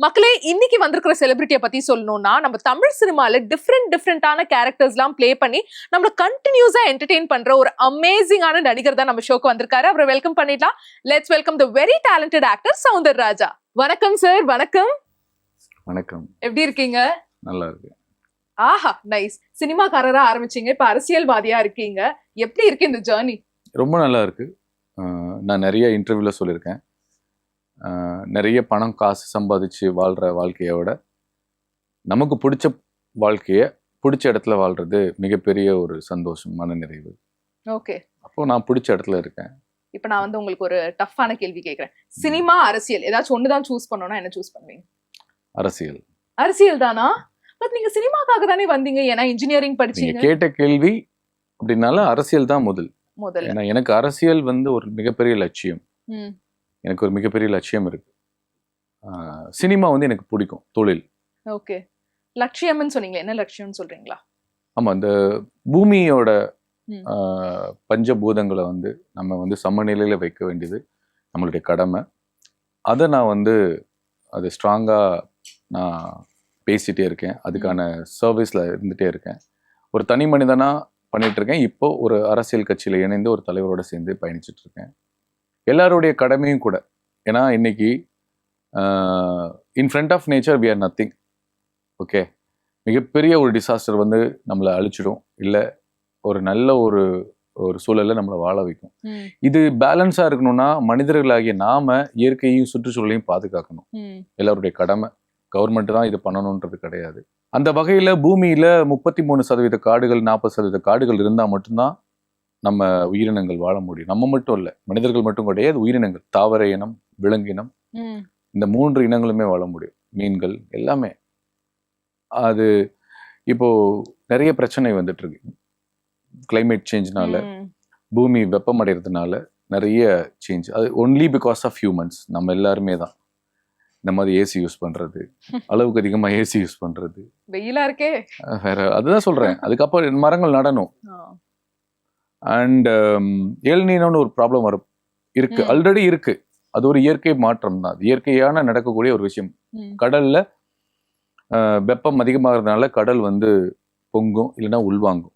மக்களே இன்னைக்கு வந்திருக்கிற செலிபிரிட்டியை பத்தி சொல்லணும்னா நம்ம தமிழ் சினிமால டிஃப்ரெண்டான கேரக்டர்ஸ்லாம் ப்ளே பண்ணி நம்மள கண்டினியூஸா என்டர்டெயின் பண்ற ஒரு அமேசிங்கான நடிகர் தான் நம்ம ஷோக்கு வந்திருக்காரு. அவரை வெல்கம் பண்ணிடலாம். Let's welcome the very talented actor Soundar Raja. வணக்கம் சார். வணக்கம். வணக்கம். எப்படி இருக்கீங்க? நல்லா இருக்கு. ஆஹா, நைஸ். சினிமாக்காரரா ஆரம்பிச்சீங்க, இப்ப அரசியல்வாதியா இருக்கீங்க. எப்படி இருக்கு இந்த ஜர்னி? ரொம்ப நல்லா இருக்கு. நான் நிறைய இன்டர்வியூல சொல்லியிருக்கேன், நிறைய பணம் காசு சம்பாதிச்சு வாழ்கிற வாழ்க்கையை விட நமக்கு பிடிச்ச வாழ்க்கையை பிடிச்ச இடத்துல வாழ்றது மிகப்பெரிய ஒரு சந்தோஷம், மனநிறைவு. ஓகே. அப்போ நான் பிடிச்ச இடத்துல இருக்கேன். இப்போ நான் வந்து உங்களுக்கு ஒரு டஃப்பான கேள்வி கேட்குறேன். சினிமா அரசியல் ஏதாச்சும் ஒன்று தான் சூஸ் பண்ணணும்னா என்ன சூஸ் பண்ணுவீங்க? அரசியல். அரசியல் தானா? பட் நீங்க சினிமாக்காக தானே வந்தீங்க, ஏன்னா இன்ஜினியரிங் படிச்சீங்க. கேட்ட கேள்வி அப்படின்னால அரசியல் தான் முதல். ஏன்னா எனக்கு அரசியல் வந்து ஒரு மிகப்பெரிய லட்சியம். எனக்கு ஒரு மிகப்பெரிய லட்சியம் இருக்கு. சினிமா வந்து எனக்கு பிடிக்கும், தொழில். ஓகே. லட்சியம்னு சொன்னீங்களா, என்ன லட்சியம்னு சொல்றீங்களா? ஆமா, இந்த பூமியோட பஞ்சபூதங்களை வந்து நம்ம வந்து சமநிலையில வைக்க வேண்டியது நம்மளுடைய கடமை. அதை நான் வந்து அது ஸ்ட்ராங்கா நான் பேசிட்டே இருக்கேன். அதுக்கான சர்வீஸ்ல இருந்துட்டே இருக்கேன். ஒரு தனி மனிதனா பண்ணிட்டு இருக்கேன். இப்போ ஒரு அரசியல் கட்சியில இணைந்து ஒரு தலைவரோட சேர்ந்து பயணிச்சுட்டு இருக்கேன். எல்லாருடைய கடமையும் கூட. ஏன்னா இன்னைக்கு in front of nature we are nothing. Okay, மிகப்பெரிய ஒரு டிசாஸ்டர் வந்து நம்மளை அழிச்சிடும், இல்லை ஒரு நல்ல ஒரு சூழலை நம்மளை வாழ வைக்கும். இது பேலன்ஸா இருக்கணும்னா மனிதர்களாகிய நாம இயற்கையும் சுற்றுச்சூழலையும் பாதுகாக்கணும். எல்லாருடைய கடமை. கவர்மெண்ட் தான் இது பண்ணணுன்றது கிடையாது. அந்த வகையில பூமியில 33% காடுகள் 40% காடுகள் இருந்தா மட்டும்தான் நம்ம உயிரினங்கள் வாழ முடியும். நம்ம மட்டும் இல்லை, மனிதர்கள் மட்டும் கிடையாது, உயிரினங்கள், தாவர இனம், விலங்கினம், இந்த 3 இனங்களுமே வாழ முடியும். மீன்கள் எல்லாமே. அது இப்போ நிறைய பிரச்சனை வந்துட்டு இருக்கு. கிளைமேட் சேஞ்ச்னால, பூமி வெப்பமடைறதுனால நிறைய சேஞ்ச். அது ஒன்லி பிகாஸ் ஆஃப் ஹியூமன்ஸ். நம்ம எல்லாருமே தான் இந்த மாதிரி ஏசி யூஸ் பண்றது, அளவுக்கு அதிகமா ஏசி யூஸ் பண்றது, வெயிலா இருக்கே வேற. அதுதான் சொல்றேன். அதுக்கப்புறம் மரங்கள் நடணும். அண்ட் எல்னினோன்னு ஒரு ப்ராப்ளம் இருக்கு, ஆல்ரெடி இருக்கு. அது ஒரு இயற்கை மாற்றம் தான். இயற்கையான நடக்கக்கூடிய ஒரு விஷயம். கடல்ல வெப்பம் அதிகமாகிறதுனால கடல் வந்து பொங்கும், இல்லைன்னா உள்வாங்கும்.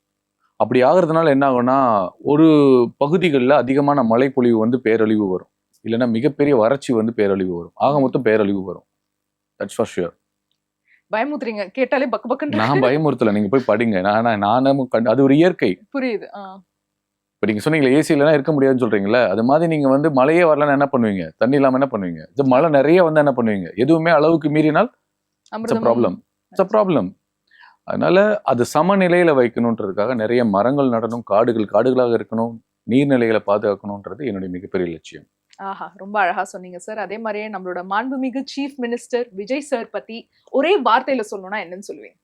அப்படி ஆகுறதுனால என்ன ஆகும்னா, ஒரு பகுதிகளில் அதிகமான மழைப்பொழிவு வந்து பேரழிவு வரும், இல்லைன்னா மிகப்பெரிய வறட்சி வந்து பேரழிவு வரும். ஆக மொத்தம் பேரழிவு வரும். That's for sure. பயமுறுத்துறீங்க, கேட்டாலே பக்கு பக்குன்னு. நான் பயமுறுத்தல, நீங்க போய் படிங்க. நானும் அது ஒரு இயற்கை. புரியுது. இப்போ நீங்க சொன்னீங்களா ஏசி இல்லைன்னா இருக்க முடியாதுன்னு சொல்றீங்களா, அது மாதிரி நீங்க வந்து மழையே வரலன்னா என்ன பண்ணுவீங்க? தண்ணி இல்லாம என்ன பண்ணுவீங்க? இது மழை நிறைய வந்து என்ன பண்ணுவீங்க? எதுவுமே அளவுக்கு மீறினால் ப்ராப்ளம். அதனால அது சமநிலையில வைக்கணுன்றதுக்காக நிறைய மரங்கள் நடணும், காடுகளாக இருக்கணும், நீர்நிலைகளை பாதுகாக்கணும்ன்றது என்னுடைய மிகப்பெரிய லட்சியம். ஆஹா, ரொம்ப அழகா சொன்னீங்க சார். அதே மாதிரியே நம்மளோட மாண்புமிகு சீஃப் மினிஸ்டர் விஜய் சார் பத்தி ஒரே வார்த்தையில சொல்லணும்னா என்னன்னு சொல்லுவீங்க?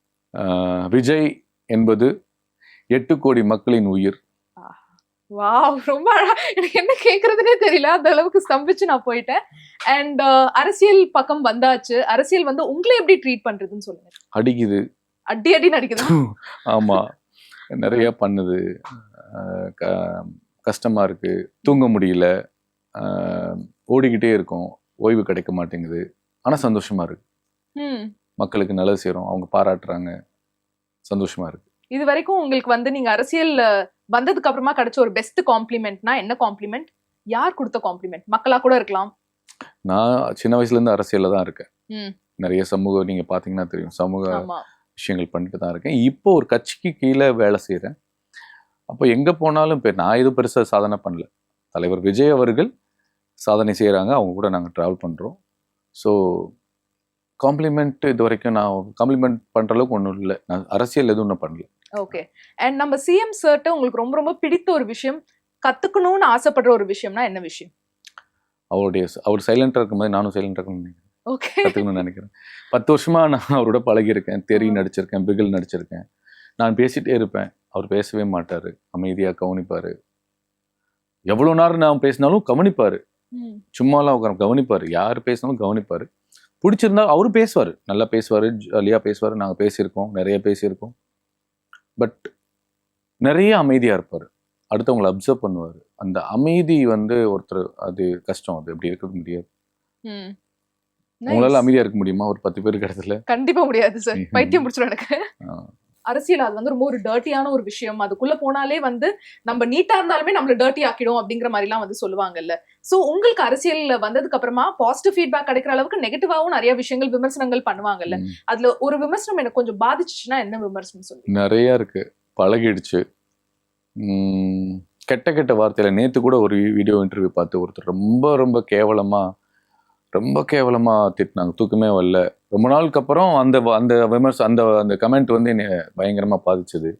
விஜய் என்பது 8 கோடி மக்களின் உயிர். வாவ், ரொம்ப அழகா. எனக்கு என்ன கேக்குறதுனே தெரியல, அந்த அளவுக்கு ஸ்தம்பிச்சு நான் போயிட்டேன். அண்ட் அரசியல் பக்கம் வந்தாச்சு. அரசியல் வந்து உங்களை எப்படி ட்ரீட் பண்றதுன்னு சொல்லுங்க. அடிக்குது, அடி நடிக்குது. ஆமா, நிறைய பண்ணுது. கஷ்டமா இருக்கு, தூங்க முடியல, ஓடிக்கிட்டே இருக்கும், ஓய்வு கிடைக்க மாட்டேங்குது. ஆனா சந்தோஷமா இருக்கு. மக்களுக்கு நல்லது செய்யறோம், அவங்க பாராட்டுறாங்க, சந்தோஷமா இருக்கு. இது வரைக்கும் உங்களுக்கு வந்து நீங்க அரசியல் வந்ததுக்கு அப்புறமா கிடைச்ச ஒரு பெஸ்ட் காம்ப்ளிமெண்ட்னா என்ன காம்ப்ளிமெண்ட்? யார் கொடுத்த காம்ப்ளிமெண்ட்? மக்களா கூட இருக்கலாம். நான் சின்ன வயசுல இருந்து அரசியல்ல தான் இருக்கேன். நிறைய சமூக, நீங்க பாத்தீங்கன்னா தெரியும், சமூக விஷயங்கள் பண்ணிட்டு தான் இருக்கேன். இப்போ ஒரு கட்சிக்கு கீழே வேலை செய்யறேன். அப்போ எங்க போனாலும் நான் எதுவும் பெருசா சாதனை பண்ணல. தலைவர் விஜய் அவர்கள் சாதனை செய்யறாங்க, அவங்க கூட நாங்க டிராவல் பண்றோம். ஸோ காம்ப்ளிமெண்ட் இது வரைக்கும் நான் காம்ப்ளிமெண்ட் பண்ற அளவுக்கு ஒன்றும் இல்லை. நான் அரசியல் எதுவும் ஒன்றும் பண்ணல. ஓகே. அண்ட் நம்ம சிஎம் சார்ட்ட உங்களுக்கு ரொம்ப ரொம்ப பிடித்த ஒரு விஷயம், கத்துக்கணும்னு ஆசைப்படுற ஒரு விஷயம்னா என்ன விஷயம்? அவர் சைலண்டா இருக்கும்போது நானும் சைலண்டா இருக்கணும்னு கத்துக்கணும்னு நினைக்கிறேன். 10 வருஷமா நான் அவரோட பழகியிருக்கேன். தெரி நடிச்சிருக்கேன், பிகில் நடிச்சிருக்கேன். நான் பேசிட்டே இருப்பேன், அவர் பேசவே மாட்டாரு, அமைதியா கவனிப்பாரு. எவ்வளவு நேரம் நான் பேசினாலும் கவனிப்பாரு, சும்மாலாம் உட்கார கவனிப்பாரு. யார் பேசினாலும் கவனிப்பாரு. பிடிச்சிருந்தா அவரு பேசுவாரு, நல்லா பேசுவாரு, ஜாலியா பேசுவாரு. நாங்க பேசியிருக்கோம், நிறைய பேசியிருக்கோம். பட் நிறைய அமைதியா இருப்பாரு, அடுத்தவங்களை அப்சர்வ் பண்ணுவாரு. அந்த அமைதி வந்து ஒருத்தர், அது கஷ்டம், அது எப்படி இருக்க முடியாது. உங்களால அமைதியா இருக்க முடியுமா ஒரு 10 பேருக்கு இடத்துல? கண்டிப்பா முடியாது சார், பைத்தியம் பிடிச்சிடும் எனக்கு. அரசியல் அது வந்து ரொம்ப ஒரு டர்ட்டியான ஒரு விஷயம். அதுக்குள்ள போனாலே வந்து நம்ம நீட்டா இருந்தாலுமே நம்மள டர்ட்டி ஆக்கிடும் அப்படிங்கிற மாதிரி எல்லாம் வந்து சொல்லுவாங்கல்ல. சோ உங்களுக்கு அரசியல்ல வந்ததுக்கு அப்புறமா பாசிட்டிவ் ஃபீட்பேக் கிடைக்கிற அளவுக்கு நெகட்டிவாவும் நிறைய விஷயங்கள் விமர்சனங்கள் பண்ணுவாங்கல்ல. அதுல ஒரு விமர்சனம் எனக்கு கொஞ்சம் பாதிச்சுச்சுன்னா என்ன விமர்சனம் சொல்லுங்க? நிறைய இருக்கு, பழகிடுச்சு. கெட்ட கெட்ட வார்த்தையில நேத்து கூட ஒரு வீடியோ இன்டர்வியூ பார்த்து ஒருத்தர் ரொம்ப கேவலமா திட்டினாங்க. தூக்கமே வரல. ரொம்ப நாளுக்கு அப்புறம் அந்த அந்த அந்த கமெண்ட் வந்து என்னை பயங்கரமா பாதிச்சது.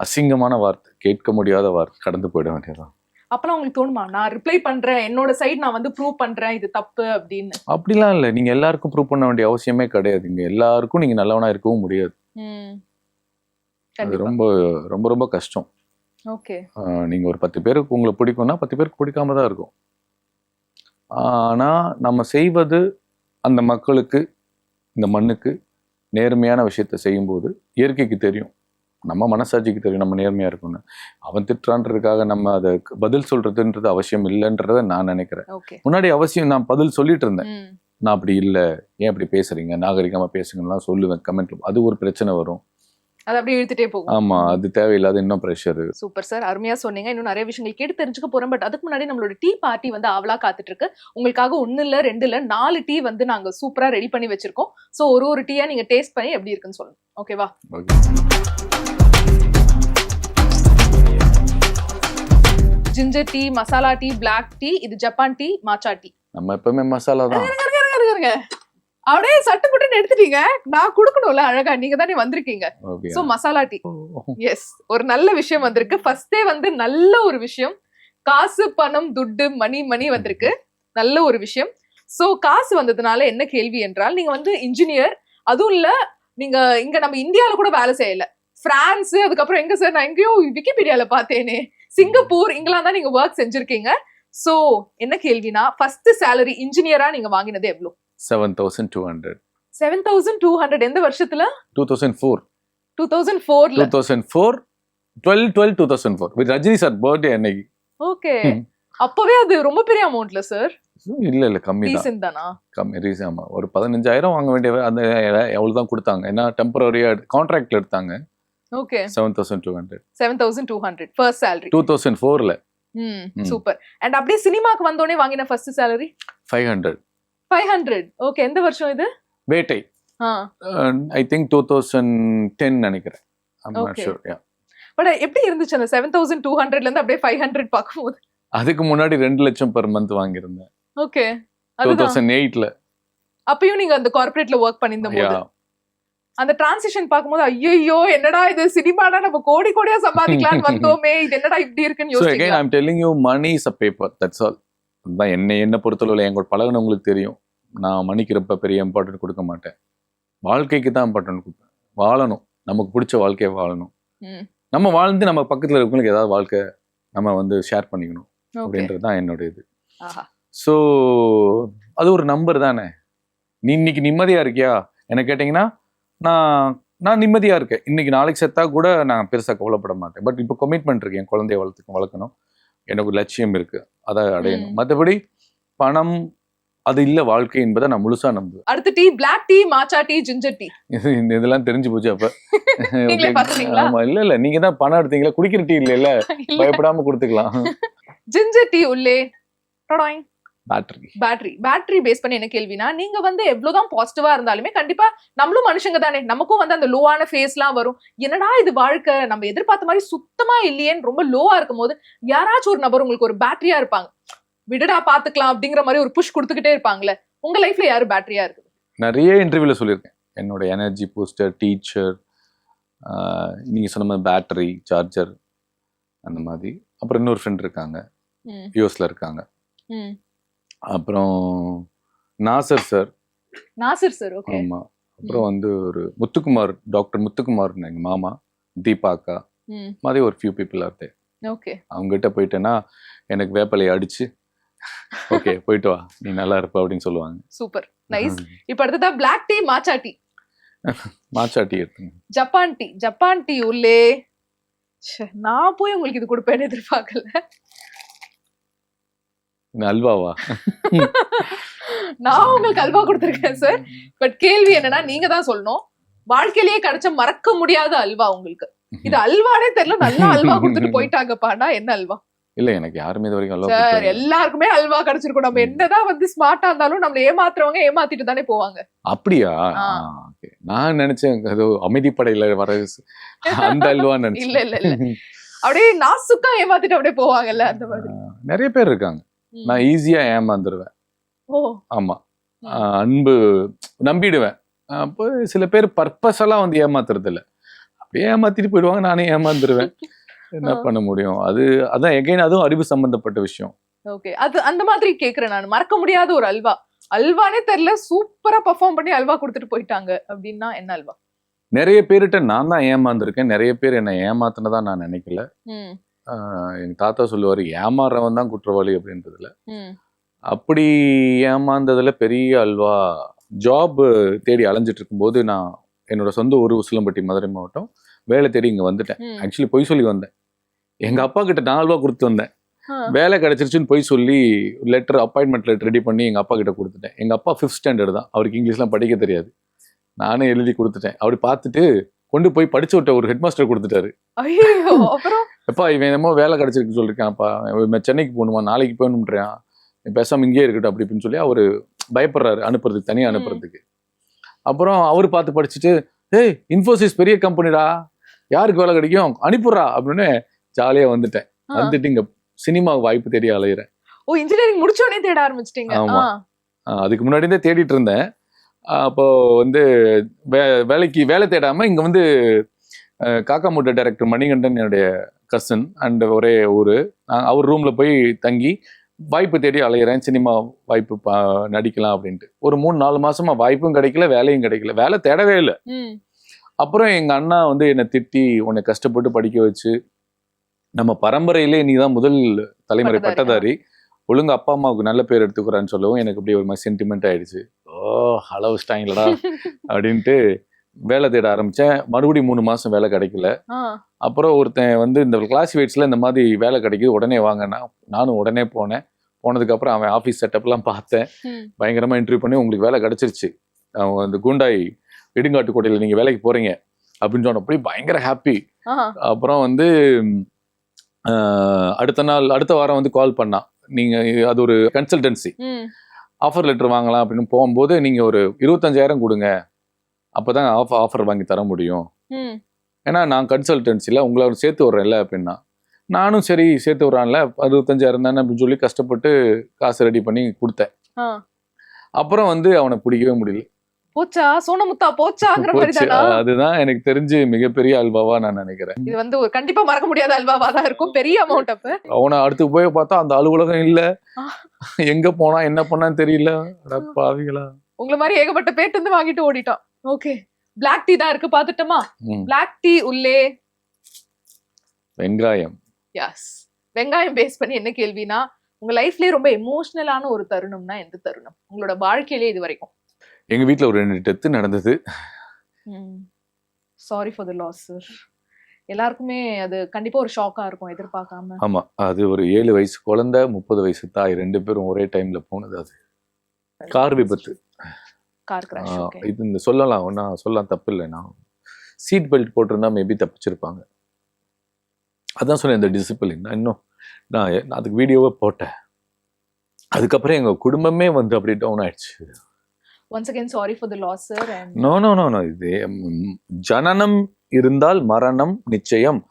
அசிங்கமான வார்த்தை, கேட்க முடியாத வார்த்தை, கடந்து போயிட வேண்டியதான். அப்பலாம் உங்களுக்கு தோணுமா நான் ரிப்ளை பண்றேன், என்னோட சைடு நான் வந்து ப்ரூவ் பண்றேன் இது தப்பு அப்படின்னு? அப்படிலாம் இல்ல. நீங்க எல்லாருக்கும் ப்ரூவ் பண்ண வேண்டிய அவசியமே கிடையாது. இங்க எல்லாருக்கும் நீங்க நல்லவனா இருக்கவும் முடியாது. அது ரொம்ப கஷ்டம். ஓகே. நீங்க ஒரு 10 பேருக்கு உங்களை பிடிக்கும்னா 10 பேருக்கு பிடிக்காம தான் இருக்கும். ஆனா நம்ம செய்வது அந்த மக்களுக்கு, இந்த மண்ணுக்கு நேர்மையான விஷயத்த செய்யும்போது இயற்கைக்கு தெரியும், நம்ம மனசாட்சிக்கு தெரியும் நம்ம நேர்மையா இருக்கும்னு. அவன் திட்டுறான்றதுக்காக நம்ம அதை பதில் சொல்றதுன்றது அவசியம் இல்லைன்றத நான் நினைக்கிறேன். முன்னாடி அவசியம் நான் பதில் சொல்லிட்டு இருந்தேன். நான் அப்படி இல்லை, ஏன் அப்படி பேசுறீங்க, நாகரிகமா பேசுங்கலாம் சொல்லுவேன் கமெண்ட்ல. அது ஒரு பிரச்சனை வரும், அது அப்படியே இழுத்துட்டே போகும். ஆமா, அது தேவையில்லாத இன்னும் பிரஷர். சூப்பர் சார், அருமையா சொன்னீங்க. இன்னும் நிறைய விஷயங்கள் கேட்டு தெரிஞ்சுக்க போறோம். பட் அதுக்கு முன்னாடி நம்மளோட டீ பார்ட்டி வந்து ஆவலா காத்துட்டு இருக்கு. உங்களுக்காக 1 இல்ல 2 இல்ல 4 டீ வந்து நாங்க சூப்பரா ரெடி பண்ணி வச்சிருக்கோம். சோ ஒரு டீயா நீங்க டேஸ்ட் பண்ணி எப்படி இருக்குன்னு சொல்லுங்க. ஓகேவா? Ginger tea, masala tea, black tea, இது ஜப்பான் டீ, மாச்சா டீ. நம்ம எப்பவுமே மசாலா தான். அப்படியே சட்டு புட்டுன்னு எடுத்துட்டீங்க. நான் குடுக்கணும்ல அழகா, நீங்க தானே வந்திருக்கீங்க. So masala tea. எஸ், ஒரு நல்ல விஷயம் வந்திருக்கு. ஃபர்ஸ்டே வந்து நல்ல ஒரு விஷயம். காசு, பணம், துட்டு, மணி வந்திருக்கு. நல்ல ஒரு விஷயம். சோ காசு வந்ததுனால என்ன கேள்வி என்றால், நீங்க வந்து இன்ஜினியர், அதுவும் இல்ல நீங்க இங்க நம்ம இந்தியால கூட வேலை செய்யல. பிரான்ஸ், அதுக்கப்புறம் எங்க சார், நான் எங்கேயோ விக்கிபீடியால பார்த்தேனே, சிங்கப்பூர், இங்கெல்லாம் தான் நீங்க ஒர்க் செஞ்சிருக்கீங்க. சோ என்ன கேள்வினா, ஃபர்ஸ்ட் சேலரி இன்ஜினியரா நீங்க வாங்கினது எவ்வளவு? 7,200. 7,200 எந்த வருஷத்துல? 2004. 2004ல. 2004 12/12/2004 with ரஜினி சார் பர்த்டே அன்னைக்கு. ஓகே. அப்பவே அது ரொம்ப பெரிய அமௌண்ட்ல சார்? இல்ல கம்மி தான். ரீசன் தானா? கம்மி ரீசன். ஆமா, ஒரு 15,000 வாங்க வேண்டிய அந்த எவ்வளவு தான் கொடுத்தாங்க. ஏன்னா டெம்பரரியா கான்ட்ராக்ட்ல எடுத்தாங்க. ஓகே. 7,200. 7,200 ஃபர்ஸ்ட் salary 2004ல. சூப்பர். அண்ட் அப்படியே சினிமாக்கு வந்தோனே வாங்கின ஃபர்ஸ்ட் salary 500. 500. ஓகே. எந்த வருஷம் இது? வேட்டை. ஐ திங்க் 2010 நினைக்கிறேன். I'm not sure. Yeah. But எப்படி இருந்துச்சு அந்த 7,200ல இருந்து அப்படியே 500 பாக்கும்போது? அதுக்கு முன்னாடி 2 லட்சம் per month வாங்கியிருந்தேன். ஓகே. 2008ல. அப்பயும் நீங்க அந்த கார்ப்பரேட்ல வர்க் பண்ணிருந்தபோது அந்த டிரான்சிஷன் பாக்கும்போது ஐயோ என்னடா இது, சினிமானா நம்ம கோடி கோடியா சம்பாதிக்கலாம்னு வந்தோமே, இது என்னடா இப்படி இருக்குன்னு யோசிச்சீங்க? So again I'm telling you, money is a paper, that's all. அதான் என்ன பொறுத்தளவுல என் கூட பழகுனவங்களுக்கு தெரியும். நான் மணிக்கு ரொம்ப பெரிய இம்பார்ட்டன்ட் கொடுக்க மாட்டேன். வாழ்க்கைக்கு தான் இம்பார்ட்டன்ட் கொடுப்பேன். வாழணும், நமக்கு பிடிச்ச வாழ்க்கையை வாழணும். நம்ம வாழ்ந்து நம்ம பக்கத்துல இருக்கவங்களுக்கு ஏதாவது வாழ்க்கை நம்ம வந்து ஷேர் பண்ணிக்கணும் அப்படின்றது தான் என்னோட இது. ஸோ அது ஒரு நம்பர் தானே. நீ இன்னைக்கு நிம்மதியா இருக்கியா என்ன கேட்டீங்கன்னா, நான் நிம்மதியா இருக்கேன். இன்னைக்கு நாளைக்கு செத்தா கூட நான் பெருசா கவலைப்பட மாட்டேன். பட் இப்போ கமிட்மெண்ட் இருக்கு, என் குழந்தைய வளர்க்கணும், எனக்கு ஒரு லட்சியம் இருக்கு, அதை அடையணும். மற்றபடி பணம் அது இல்ல வாழ்க்கை என்பதை நான் முழுசா நம்புவேன். அடுத்த tea black tea, matcha tea, ginger tea. இதெல்லாம் தெரிஞ்சு போச்சு அப்ப. ஆமா, இல்ல நீங்க தான் பணம் எடுத்தீங்களா, குடிக்கிற டீ இல்ல, பயப்படாம கொடுத்துக்கலாம். ஜிஞ்சர் டீ உள்ளே பேட்டரி பேஸ் பண்ணி என்ன கேள்வினா, நீங்க வந்து எவ்வளவுதான் பாசிட்டிவா இருந்தாலுமே கண்டிப்பா நம்மளும் மனுஷங்க தானே, நமக்கும் வந்து அந்த லோவான ஃபேஸ் எல்லாம் வரும். என்னடா இது வாழ்க்கை, நம்ம எதிர்பார்த்த மாதிரி சுத்தமா இல்லையேன்னு ரொம்ப லோவா இருக்கும் போது யாராச்சும் ஒரு நபர் உங்களுக்கு ஒரு பேட்டரியா இருப்பாங்க. விடுடா பாத்துக்கலாம் அப்படிங்கிற மாதிரி ஒரு புஷ் கொடுத்துக்கிட்டே இருப்பாங்களே. உங்க லைஃப்ல யாரு பேட்டரியா இருக்கு? நிறைய இன்டர்வியூல சொல்லியிருக்கேன். என்னோட எனர்ஜி பூஸ்டர், டீச்சர், நீங்க சொன்ன மாதிரி பேட்டரி சார்ஜர், அந்த மாதிரி. அப்புறம் இன்னொரு ஃப்ரெண்ட் இருக்காங்க, யூஎஸ்ல இருக்காங்க. அப்புறம் நாசர் சார். ஓகே. ஆமா. அப்புறம் வந்து ஒரு முத்துக்குமார், டாக்டர் முத்துக்குமார், எங்க மாமா, தீபாக்கா மாதிரி ஒரு ஃபியூ பீப்புள் ஆர். ஓகே. அவங்ககிட்ட போயிட்டேன்னா எனக்கு வேப்பலையை அடிச்சு ஓகே போயிட்டு வா, நீ நல்லா இருப்ப அப்படின்னு சொல்லுவாங்க. Super, nice. இப்போ அடுத்ததா black tea, matcha tea. Matcha tea எடுத்துங்க. ஜப்பான் டீ உள்ளே. நான் போய் உங்களுக்கு இது கொடுப்பேன்னு எதிர்பார்க்கல. அல்வாவா? நான் உங்களுக்கு அல்வா கொடுத்துருக்கேன் சார். பட் கேள்வி என்னன்னா நீங்க தான் சொல்லணும், வாழ்க்கையிலேயே கிடைச்ச மறக்க முடியாத அல்வா உங்களுக்கு. இது அல்வானே தெரியல, நல்லா அல்வா கொடுத்துட்டு போயிட்டாங்கப்பானா என்ன அல்வா? இல்ல எனக்கு யாருமே இது வரைக்கும் சார் அல்வா எல்லாருக்குமே அல்வா கிடைச்சிருக்கும். நம்ம என்னதான் வந்து ஸ்மார்ட்டா இருந்தாலும் நம்மள ஏமாத்துறவங்க ஏமாத்திட்டு தானே போவாங்க. அப்படியா? Okay. நான் நினைச்சேன் ஏதோ அமைதிப்படையில வர அந்த அல்வா நினைச்சேன். இல்ல இல்ல இல்ல, அப்படியே நாசுக்கா ஏமாத்திட்டு அப்படியே போவாங்கல்ல அந்த மாதிரி. நிறைய பேர் இருக்காங்க. நான் ஈஸியா ஏமாந்துருவேன். ஓ ஆமா, அன்பு நம்பிடுவேன். அப்போ சில பேர் பர்பஸ் எல்லாம் வந்து ஏமாத்துறது இல்ல, அப்படியே ஏமாத்திட்டு போயிடுவாங்க, நானே ஏமாந்துருவேன். என்ன பண்ண முடியும்? அதான் எகைன் அதுவும் அறிவு சம்பந்தப்பட்ட விஷயம். ஓகே, அது அந்த மாதிரி கேக்குறேன் நான். மறக்க முடியாத ஒரு அல்வா, அல்வானே தெரியல சூப்பரா பெர்ஃபார்ம் பண்ணி அல்வா கொடுத்துட்டு போயிட்டாங்க அப்படின்னா என்ன அல்வா? நிறைய பேர்கிட்ட நான் தான் ஏமாந்துருக்கேன். நிறைய பேர் என்ன ஏமாத்தினதா நான் நினைக்கல. எங்க தாத்தா சொல்லுவாரு, ஏமாறவன் தான் குற்றவாளி அப்படின்றதுல. அப்படி ஏமாந்ததுல பெரிய அல்வா, ஜாப் தேடி அலைஞ்சிட்டு இருக்கும்போது நான் என்னோட சொந்த ஊர் உசிலம்பட்டி, மதுரை மாவட்டம், வேலை தேடி இங்க வந்துட்டேன். ஆக்சுவலி பொய் சொல்லி வந்தேன். எங்க அப்பா கிட்ட 4 ரூபா கொடுத்து வந்தேன். வேலை கிடைச்சிருச்சுன்னு போய் சொல்லி லெட்டர், அப்பாயின்மெண்ட் லெட்டர் ரெடி பண்ணி எங்க அப்பா கிட்ட கொடுத்துட்டேன். எங்க அப்பா 5th ஸ்டாண்டர்ட் தான், அவருக்கு இங்கிலீஷ்லாம் படிக்க தெரியாது. நானே எழுதி கொடுத்துட்டேன். அப்படி பார்த்துட்டு கொண்டு போய் படிச்சு விட்ட ஒரு ஹெட் மாஸ்டர் கொடுத்துட்டாரு. எப்பா இவன் என்னமோ வேலை கிடைச்சிருக்கு சொல்லிருக்கான்ப்பா, சென்னைக்கு போகணுமா, நாளைக்கு போகணும்ன்றான், பேசாம இங்கேயே இருக்கட்டும் அப்படி இப்படின்னு சொல்லி அவரு பயப்படுறாரு அனுப்புறதுக்கு, தனியாக அனுப்புறதுக்கு. அப்புறம் அவரு பார்த்து படிச்சுட்டு, ஏய் இன்ஃபோசிஸ் பெரிய கம்பெனிடா, யாருக்கு வேலை கிடைக்கும் அனுப்புறா அப்படின்னு ஜாலியா வந்துட்டேன். வந்துட்டு இங்க சினிமா வாய்ப்பு தேடி அலையிறேன். ஓ, இன்ஜினியரிங் முடிச்ச உடனே தேட ஆரம்பிச்சிட்டீங்க? ஆமா, அதுக்கு முன்னாடியே தேடிட்டு இருந்தேன். அப்போ வந்து வேலைக்கு வேலை தேடாம இங்க வந்து காக்கா மூட்டை டைரக்டர் மணிகண்டன் என்னுடைய கசன் அண்ட் ஒரே ஊரு, அவர் ரூம்ல போய் தங்கி வாய்ப்பு தேடி அலையிறேன். சினிமா வாய்ப்பு நடிக்கலாம் அப்படின்ட்டு ஒரு 3-4 மாசமா வாய்ப்பும் கிடைக்கல, வேலையும் கிடைக்கல, வேலை தேடவே இல்லை. அப்புறம் எங்க அண்ணா வந்து என்னை திட்டி, உன்னை கஷ்டப்பட்டு படிக்க வச்சு நம்ம பரம்பரையிலே நீ தான் முதல் தலைமுறை பட்டதாரி, ஒழுங்கு அப்பா அம்மாவுக்கு நல்ல பேர் எடுத்துக்கிறான்னு சொல்லவும் எனக்கு அப்படியே ஒரு மாதிரி சென்டிமெண்ட் ஆயிடுச்சு. ஓ அளவுச்சிட்டாங்களடா அப்படின்ட்டு வேலை தேட ஆரம்பிச்சேன். மறுபடியும் 3 மாசம் வேலை கிடைக்கல. அப்புறம் ஒருத்தன் வந்து இந்த கிளாஸ்மேட்ஸ்ல இந்த மாதிரி வேலை கிடைக்குது உடனே வாங்கன்னா, நானும் உடனே போனேன். போனதுக்கு அப்புறம் அவன் ஆஃபீஸ் செட்டப்லாம் பார்த்தேன். பயங்கரமா இன்டர்வியூ பண்ணி உங்களுக்கு வேலை கிடைச்சிருச்சு, அந்த குண்டாய் இடுங்காட்டுக்கோட்டையில நீங்க வேலைக்கு போறீங்க அப்படின்னு சொன்ன அப்படி பயங்கர ஹாப்பி. அப்புறம் வந்து அடுத்த வாரம் வந்து கால் பண்ணா, நீங்க அது ஒரு கன்சல்டன்சி, ஆஃபர் லெட்டர் வாங்கலாம் அப்படின்னு போகும்போது நீங்க ஒரு 25,000 கொடுங்க, அப்பதான் ஆஃபர் வாங்கி தர முடியும், ஏன்னா நான் கன்சல்டன்சில உங்களை சேர்த்து விடுறேன்ல அப்படின்னா. நானும் சரி சேர்த்து விடுறான்ல 65,000 தானே அப்படின்னு சொல்லி கஷ்டப்பட்டு காசு ரெடி பண்ணி கொடுத்தேன். அப்புறம் வந்து அவனை பிடிக்கவே முடியல. போச்சா சோனமுத்தா போச்சாங்கிற மாதிரி தானா? அதுதான் எனக்கு தெரிஞ்சு மிகப்பெரிய அல்வாவா நான் நினைக்கிறேன். இது வந்து கண்டிப்பா மறக்க முடியாத அல்வாவா தான் இருக்கும், பெரிய அமௌண்ட். அப்ப அவனை அடுத்து போய் பார்த்தா அந்த அலுவலகம் இல்ல, எங்க போனா என்ன பண்ணான்னு தெரியல. பாவிகளா, உங்களை மாதிரி ஏகப்பட்ட பேட்டு வந்து வாங்கிட்டு ஓடிட்டான். ஓகே, பிளாக் டீ தான் இருக்கு, பாத்துட்டோமா? பிளாக் டீ உள்ளே வெங்காயம். எஸ், வெங்காயம் பேஸ் பண்ணி என்ன கேள்வினா, உங்க லைஃப்லயே ரொம்ப எமோஷனலான ஒரு தருணம்னா எந்த தருணம் உங்களோட வாழ்க்கையிலே இது வரைக்கும்? எங்க வீட்டுல ஒரு 2 டெத்து நடந்தது. Sorry for the loss sir. எல்லாருக்குமே அது கண்டிப்பா ஒரு ஷாக்கா இருக்கும், எதிர்பார்க்காம. ஆமா, அது ஒரு 7 வயசு குழந்தை, 30 வயசு தாய், 2 பேரும் ஒரே டைம்ல போனது. அது கார் விபத்து, கார் கிராஷ். இது இந்த சொல்லலாம், நான் சொல்லலாம், தப்பு இல்லை. நான் சீட் பெல்ட் போட்டிருந்தா மேபி தப்பிச்சிருப்பாங்க. அதான் சொன்னேன், இந்த டிசிப்ளின். இன்னும் நான் அதுக்கு வீடியோவை போட்டேன். அதுக்கப்புறம் எங்க குடும்பமே வந்து அப்படி டவுன் ஆயிடுச்சு. Once again, sorry for the loss, sir. And... No. இது ஜனனம் இருந்தால் மரணம் நிச்சயம்.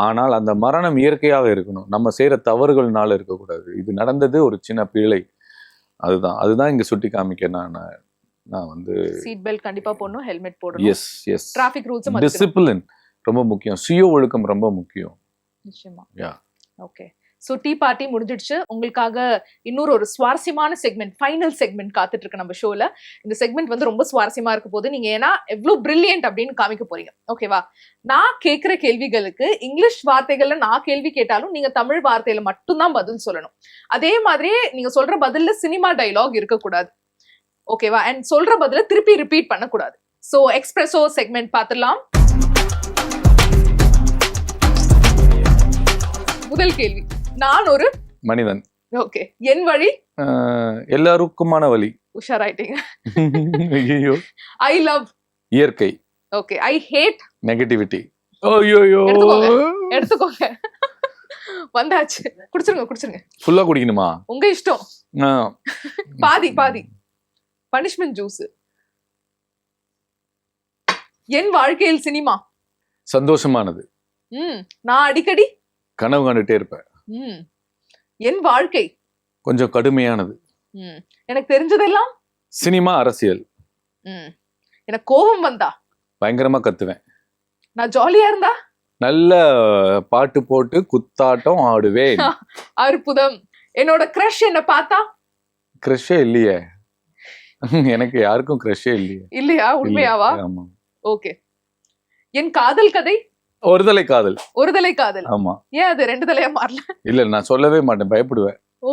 ஆனால் அந்த மரணம் இயற்கையாக இருக்கணும், நம்ம செய்யற தவறுகள்னால இருக்கக்கூடாது. இது நடந்தது ஒரு சின்ன பிழை. அதுதான் இங்க சுட்டி காமிக்க நான் வந்து சீட் பெல்ட் கண்டிப்பா போடணும், ஹெல்மெட் போடணும். எஸ் டிராஃபிக் ரூல்ஸ், டிசிப்ளின் ரொம்ப முக்கியம், சுய ஒழுக்கம் ரொம்ப முக்கியம். நிச்சயமா. ஓகே, ஸோ டீ பார்ட்டி முடிஞ்சிடுச்சு. உங்களுக்காக இன்னொரு ஒரு சுவாரஸ்யமான செக்மெண்ட், ஃபைனல் செக்மெண்ட் காத்துட்டு இருக்கு நம்ம ஷோல. இந்த செக்மெண்ட் வந்து ரொம்ப சுவாரஸ்யமா இருக்க போது, நீங்க ஏன்னா எவ்வளவு பிரில்லியன்ட் அப்படின்னு காமிக்க போறீங்க. ஓகேவா? நான் கேட்கிற கேள்விகளுக்கு இங்கிலீஷ் வார்த்தைகள்ல நான் கேள்வி கேட்டாலும் நீங்க தமிழ் வார்த்தையில மட்டும்தான் பதில் சொல்லணும். அதே மாதிரியே நீங்க சொல்ற பதில்ல சினிமா டைலாக் இருக்கக்கூடாது. ஓகேவா? அண்ட் சொல்ற பதில திருப்பி ரிப்பீட் பண்ணக்கூடாது. ஸோ எக்ஸ்பிரஸோ செக்மெண்ட் பார்த்துடலாம். முதல் கேள்வி, நான் ஒரு மனிதன். ஓகே, என் வழி எல்லாருக்குமான வழி. உஷாராயிட்டீங்க. ஐயோ. ஐ லவ் இயற்கை. ஓகே. I hate negativity. ஐயோ. எடுத்துக்கோங்க. வந்தாச்சு. குடிச்சிருங்க. ஃபுல்லா குடிக்கணுமா? உங்க இஷ்டம். பாதி பனிஷ்மெண்ட் ஜூஸ். என் வாழ்க்கையில் சினிமா சந்தோஷமானது. நான் அடிக்கடி கனவு கண்டுட்டே இருப்பேன். என் வாழ்க்கை கொஞ்சம் கடுமையானது. எனக்கு தெரிஞ்சதெல்லாம் சினிமா, அரசியல். எனக்கு கோபம் வந்தா பயங்கரமா கத்துவேன். நான் ஜாலியா இருந்தா நல்ல பாட்டு போட்டு குத்தாட்டம் ஆடுவேன். அற்புதம். என்னோட கிரஷ் என்ன பார்த்தா கிரஷே இல்லையே. எனக்கு யாருக்கும் கிரஷே இல்லையே. இல்லையா? உண்மையாவா? ஆமா. ஓகே. என் காதல் கதை ஒருதலை காதல். ஒருதலை காதல். ஆமா. ஏன் அது ரெண்டு தலையா மாறல? இல்ல, நான் சொல்லவே மாட்டேன், பயப்படுவேன். ஓ,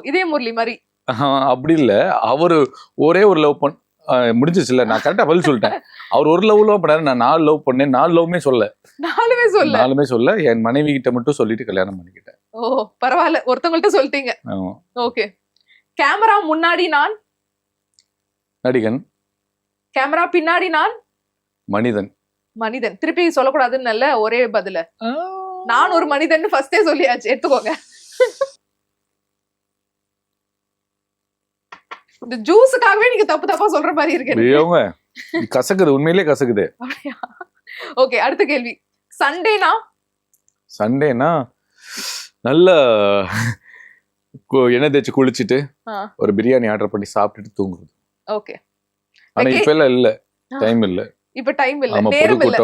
இதே முரளி மாதிரி. அப்படி இல்ல, அவரு ஒரே ஒரு லவ் முடிஞ்சிச்சுல, நான் கரெக்டா பதில் சொல்லிட்டேன். அவர் ஒரு லவ் பண்ணாரு, நான் 4 லவ் பண்ணேன். 4 லவ்மே சொல்ல. 4மே சொல்ல. என் மனைவி கிட்ட மட்டும் சொல்லிட்டு கல்யாணம் பண்ணிக்கிட்டேன். ஓ, பரவாயில்ல, ஒருத்தவங்கள்ட்ட சொல்லிட்டீங்க. ஓகே. கேமரா முன்னாடி நான் நடிகன், கேமரா பின்னாடி நான் மனிதன். திருப்பி சொல்லக்கூடாதுன்னு நல்ல ஒரே பதில. நான் ஒரு மனிதன் ஃபர்ஸ்டே சொல்லியாச்சு, எடுத்துக்கோங்க. இந்த ஜூஸுக்காகவே நீங்க தப்பா சொல்ற மாதிரி இருக்கு. கசக்குது, உண்மையிலே கசக்குது. ஓகே, அடுத்த கேள்வி. சண்டேனா நல்ல எண்ணெய் தேய்ச்சி குளிச்சுட்டு ஒரு பிரியாணி ஆர்டர் பண்ணி சாப்பிட்டுட்டு தூங்குறது. ஓகே. ஆனா இப்ப எல்லாம் இல்ல, டைம் இல்ல. இப்ப டைம் இல்ல, ஆமா, நேரம் இல்ல.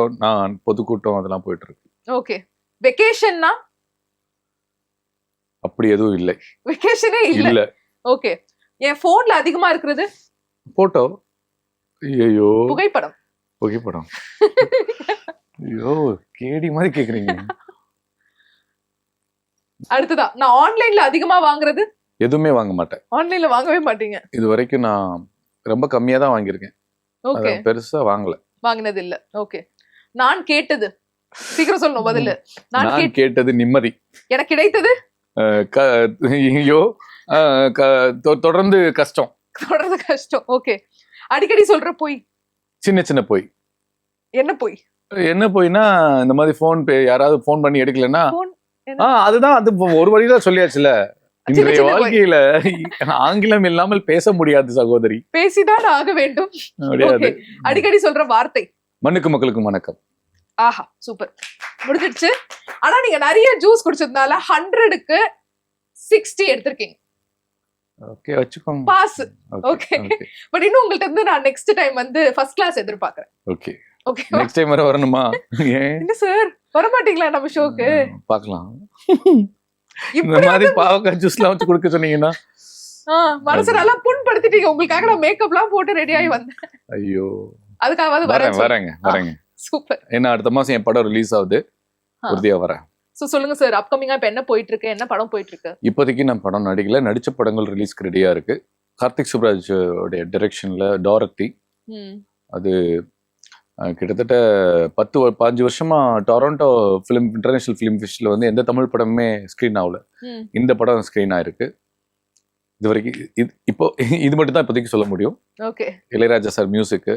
பொதுக்கூட்டம் அதெல்லாம் போயிட்டு இருக்கு. ஓகே. வெகேஷன்னா அப்படி எதுவும் இல்லை. வெகேஷனே இல்ல. ஓகே. என் போன்ல அதிகமா இருக்கிறது போட்டோ. ஐயோ. புகைப்படம். ஐயோ, கேடி மாதிரி கேக்குறீங்க. அடுத்ததா, நான் ஆன்லைன்ல அதிகமா வாங்குறது. எதுவுமே வாங்க மாட்டேன். ஆன்லைன்ல வாங்கவே மாட்டீங்க? இது வரைக்கும் நான் ரொம்ப கம்மியா தான் வாங்கியிருக்கேன். ஓகே. பெருசா வாங்கினது இல்ல. ஓகே. நான் கேட்டது, சீக்கிரம் சொல்லணும் பதில். நான் கேட்டது நிம்மதி. எனக்கு கிடைத்தது ஐயோ, தொடர்ந்து கஷ்டம். ஓகே. அடிக்கடி சொல்ற போய். சின்ன போய். என்ன போய்னா, இந்த மாதிரி யாராவது போன் பண்ணி எடுக்கலன்னா அதுதான். அது ஒரு வழிதான் சொல்லியாச்சுல. இன்றைய வாழ்க்கையில ஆங்கிலம் இல்லாமல் பேச முடியாது சகோதரி. பேசிதான் ஆக வேண்டும். அடிக்கடி சொல்ற வார்த்தை. மண்ணுக்கு மக்களுக்கும் வணக்கம். ஆஹா, சூப்பர், முடிஞ்சிடுச்சு. ஆனா நீங்க நிறைய ஜூஸ் குடிச்சதுனால 100க்கு 60 எடுத்திருக்கீங்க. ஓகே, வச்சுக்கோங்க. பாஸ். ஓகே. பட் இன்னும் உங்கள்ட்ட இருந்து நான் நெக்ஸ்ட் டைம் வந்து ஃபர்ஸ்ட் கிளாஸ் எதிர்பார்க்கறேன். ஓகே. நெக்ஸ்ட் டைம் வரணுமா? என்ன சார், வர மாட்டீங்களா நம்ம ஷோக்கு? பார்க்கலாம். இந்த மாதிரி பாவக்காய் ஜூஸ்லாம் வச்சு குடிக்க சொன்னீங்கன்னா மனசு நல்லா புண்படுத்திட்டீங்க. உங்களுக்காக நான் மேக்கப்லாம் போட்டு ரெடி ஆகி வந்தேன். ஐயோ, அதுக்காவது வரேங்க. சூப்பர். ஏன்னா அடுத்த மாசம் என் படம் ரிலீஸ் ஆகுது, உறுதியா வரேன். சொல்லுங்க சார், அப்கமிங்கா இப்ப என்ன போயிட்டு இருக்கு, என்ன படம் போயிட்டு இருக்கு? இப்போதைக்கு நான் படம் நடிக்கல, நடிச்ச படங்கள் ரிலீஸ்க்கு ரெடியா இருக்கு. கார்த்திக் சுப்ராஜ் உடைய டைரக்ஷன்ல டாரக்டி. அது கிட்டத்தட்ட 10-15 வருஷமா டொரண்டோ இன்டர்நேஷனல் ஃபிலிம் ஃபெஸ்டிவல்ல வந்து எந்த தமிழ் படமுமே ஸ்கிரீன் ஆகல. இந்த படம் ஸ்கிரீன் ஆயிருக்கு. இது வரைக்கும் இப்போ இது மட்டும் தான் இப்போதைக்கு சொல்ல முடியும். ஓகே. Ilaiyaraaja sir music.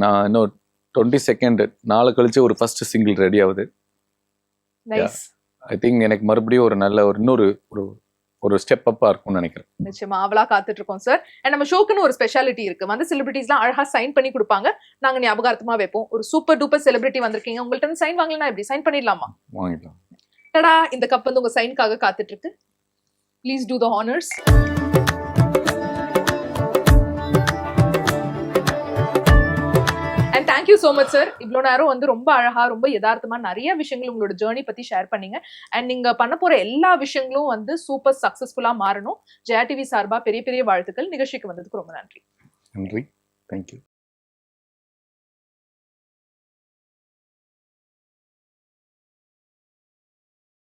நான் இன்னும் 22nd நாளை கழிச்சு ஒரு ஃபர்ஸ்ட் சிங்கிள் ரெடி ஆகுது. ஐ திங்க் எனக்கு மறுபடியும் ஒரு நல்ல இன்னொரு ஒரு ஸ்டெப் அப்பா இருக்கும்னு நினைக்கிறேன். நிச்சயமா அவளா காத்துட்டு இருக்கோம் சார். நம்ம ஷோக்குன்னு ஒரு ஸ்பெஷாலிட்டி இருக்கு. வந்து செலிபிரிட்டிஸ்லாம் அழகா சைன் பண்ணி கொடுப்பாங்க, நாங்க ஞாபகார்த்தமா வைப்போம். ஒரு சூப்பர் டூப்பர் செலிபிரிட்டி வந்திருக்கீங்க, உங்கள்ட்ட இருந்து சைன் வாங்கலனா எப்படி? சைன் பண்ணிடலாமா? வாங்கிடலாம். டடா, இந்த கப் வந்து உங்க சைனுக்காக காத்துட்டு இருக்கு. Please do the honours. Thank you so much sir. இவ்வளோ நேரம் வந்து ரொம்ப அழகா, ரொம்ப யதார்த்தமா நிறைய விஷயங்கள் உங்களோட ஜேர்னி பத்தி ஷேர் பண்ணீங்க. அண்ட் நீங்க பண்ண போற எல்லா விஷயங்களும் வந்து சூப்பர் சக்சஸ்ஃபுல்லா மாறணும். ஜெயா டிவி சார்பா பெரிய பெரிய வாழ்த்துக்கள். நிகழ்ச்சிக்கு வந்ததுக்கு ரொம்ப நன்றி. தேங்க்யூ.